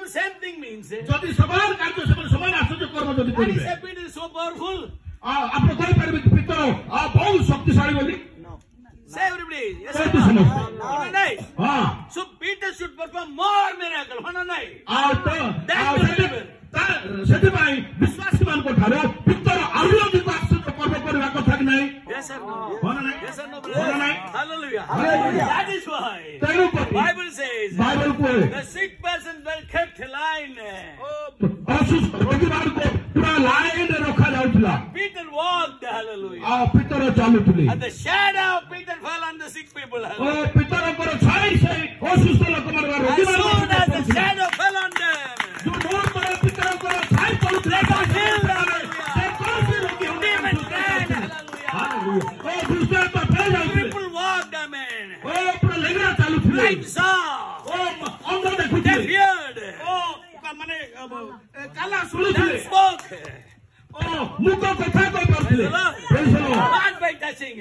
all same thing means. যদি সবার কার্য সমান সমান আশ্চর্য কর্ম যদি And he করিবে said Peter is so powerful. আপনি কই পারবে পিতর বহুত শক্তিশালী বলি Say everybody. Yes, কত sir. সমস্ত One night. হ্যাঁ So Peter should perform more miracle. One night. ସେଥିପାଇଁ ବିଶ୍ୱାସୀମାନଙ୍କ ଠାରୁ ପିତର ଆହୁରି ଅଧିକ ଆଶ୍ଚର୍ଯ୍ୟ କର୍ମ କରିବା କଥା କି ନାହିଁ Yes or no? ଭଲ ନାହିଁ Yes or no, ଭଲ brother? ନାହିଁ Hallelujah. Hallelujah. That is why ତେଣୁକରି Bible says ବାଇବଲ କୁହେ the sick person were kept line. ଅସୁସ୍ଥ ରୋଗୀମାନଙ୍କୁ ପୁରା ଲାଇନରେ ରଖାଯାଉଥିଲା Peter walked. Hallelujah. ଆଉ ପିତର ଚାଲୁଥିଲେ And the shadow of Peter fell on the sick people. O Hallelujah. ପିତରଙ୍କର ଛାଇ ସେଇ ଅସୁସ୍ଥ ଲୋକମାନଙ୍କ As soon as the ରୋଗୀମାନଙ୍କ shadow fell on them, ପିତରଙ୍କର ଛାଇ ପଡୁଥିଲା they got healed. Demon died. Hallelujah. People walked. Amen. Blind saw. They feared. They spoke. ମୁକ କଥା କହିପାରୁଥିଲେ Not by touching.